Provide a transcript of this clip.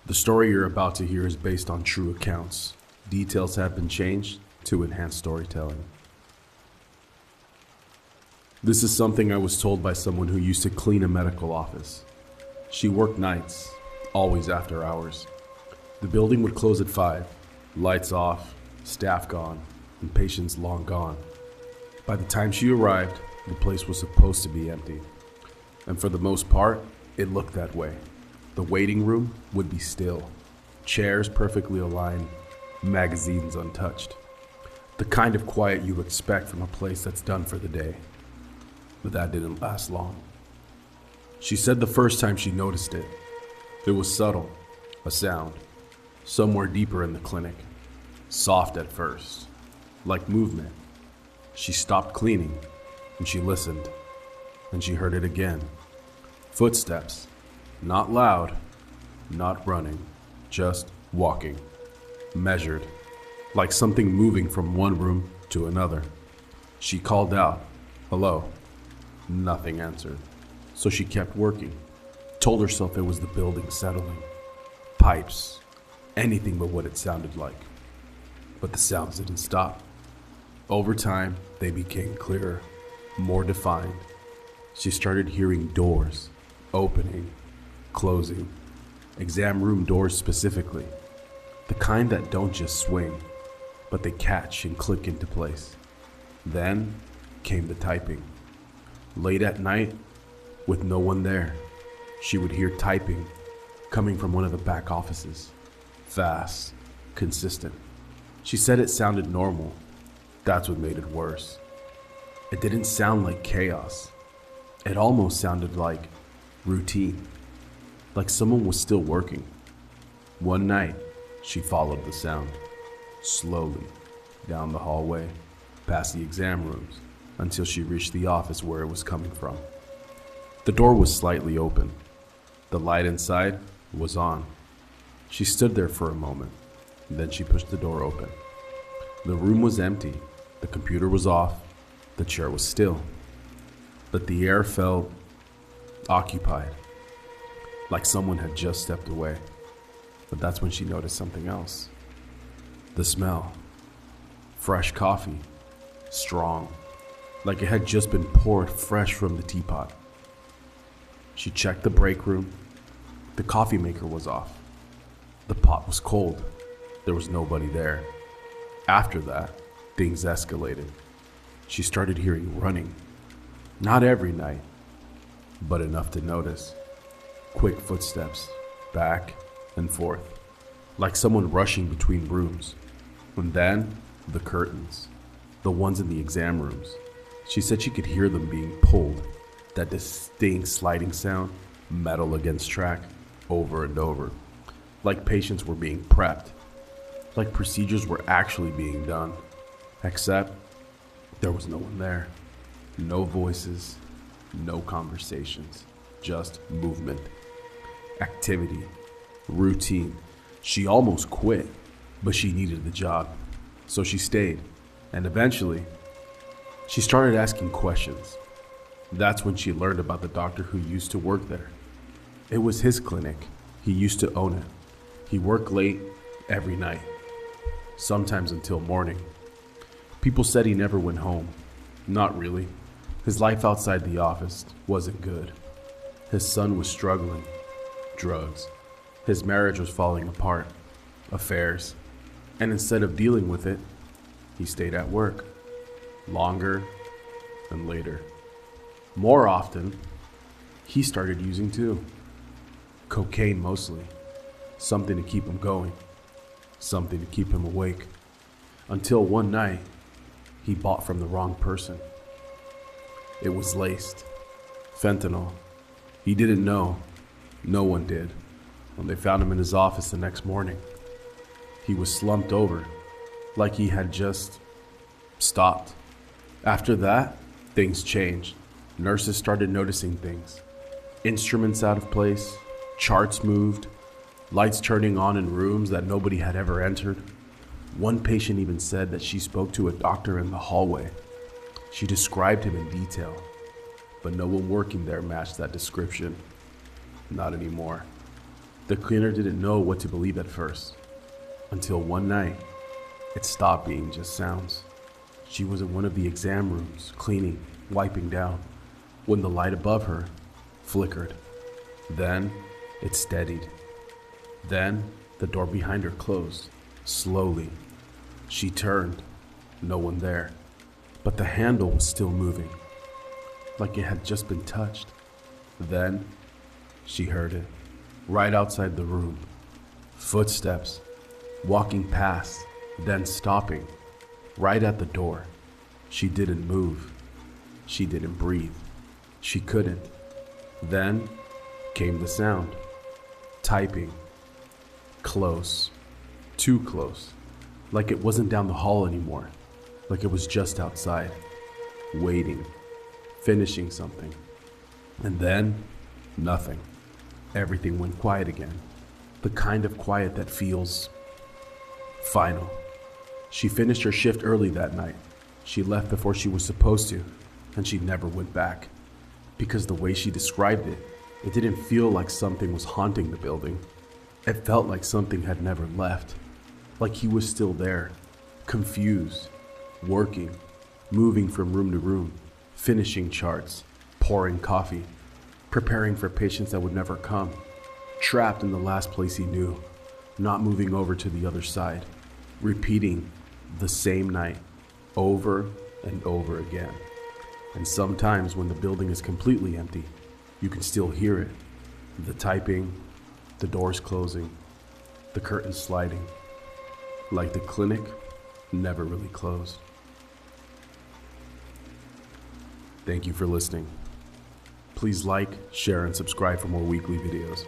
The story you're about to hear is based on true accounts. Details have been changed to enhance storytelling. This is something I was told by someone who used to clean a medical office. She worked nights, always after hours. The building would close at 5, lights off, staff gone, and patients long gone. By the time she arrived, the place was supposed to be empty. And for the most part, it looked that way. The waiting room would be still, chairs perfectly aligned, magazines untouched. The kind of quiet you expect from a place that's done for the day. But that didn't last long. She said the first time she noticed it, it was subtle, a sound, somewhere deeper in the clinic. Soft at first, like movement. She stopped cleaning, and she listened, and she heard it again. Footsteps. Not loud, not running, just walking. Measured, like something moving from one room to another. She called out, "Hello." Nothing answered, so she kept working. Told herself it was the building settling. Pipes, anything but what it sounded like. But the sounds didn't stop. Over time, they became clearer, more defined. She started hearing doors, opening, closing, exam room doors specifically, the kind that don't just swing, but they catch and click into place. Then came the typing. Late at night, with no one there, she would hear typing coming from one of the back offices. Fast, consistent. She said it sounded normal. That's what made it worse. It didn't sound like chaos. It almost sounded like routine. Like someone was still working. One night, she followed the sound, slowly, down the hallway, past the exam rooms, until she reached the office where it was coming from. The door was slightly open. The light inside was on. She stood there for a moment, then she pushed the door open. The room was empty, the computer was off, the chair was still, but the air felt occupied, like someone had just stepped away. But that's when she noticed something else. The smell. Fresh coffee. Strong. Like it had just been poured fresh from the teapot. She checked the break room. The coffee maker was off. The pot was cold. There was nobody there. After that, things escalated. She started hearing running. Not every night, but enough to notice. Quick footsteps, back and forth, like someone rushing between rooms. And then, the curtains, the ones in the exam rooms. She said she could hear them being pulled, that distinct sliding sound, metal against track, over and over. Like patients were being prepped, like procedures were actually being done. Except, there was no one there. No voices, no conversations, just movement. Activity, routine. She almost quit, but she needed the job. So she stayed, and eventually, she started asking questions. That's when she learned about the doctor who used to work there. It was his clinic. He used to own it. He worked late every night, sometimes until morning. People said he never went home. Not really. His life outside the office wasn't good. His son was struggling. Drugs. His marriage was falling apart. Affairs. And instead of dealing with it, he stayed at work. Longer and later. More often, he started using too. Cocaine mostly. Something to keep him going. Something to keep him awake. Until one night, he bought from the wrong person. It was laced. Fentanyl. He didn't know. No one did. When they found him in his office the next morning, he was slumped over, like he had just stopped. After that, things changed. Nurses started noticing things. Instruments out of place, charts moved, lights turning on in rooms that nobody had ever entered. One patient even said that she spoke to a doctor in the hallway. She described him in detail, but no one working there matched that description. Not anymore. The cleaner didn't know what to believe at first, until one night, it stopped being just sounds. She was in one of the exam rooms, cleaning, wiping down, when the light above her flickered. Then it steadied. Then the door behind her closed, slowly. She turned, no one there, but the handle was still moving, like it had just been touched. Then she heard it, right outside the room. Footsteps, walking past, then stopping, right at the door. She didn't move. She didn't breathe. She couldn't. Then came the sound. Typing. Close. Too close. Like it wasn't down the hall anymore. Like it was just outside. Waiting. Finishing something. And then, nothing. Everything went quiet again. The kind of quiet that feels final. She finished her shift early that night. She left before she was supposed to, and she never went back. Because the way she described it, it didn't feel like something was haunting the building. It felt like something had never left. Like he was still there, confused, working, moving from room to room, finishing charts, pouring coffee, preparing for patients that would never come, trapped in the last place he knew, not moving over to the other side, repeating the same night over and over again. And sometimes when the building is completely empty, you can still hear it. The typing, the doors closing, the curtains sliding, like the clinic never really closed. Thank you for listening. Please like, share, and subscribe for more weekly videos.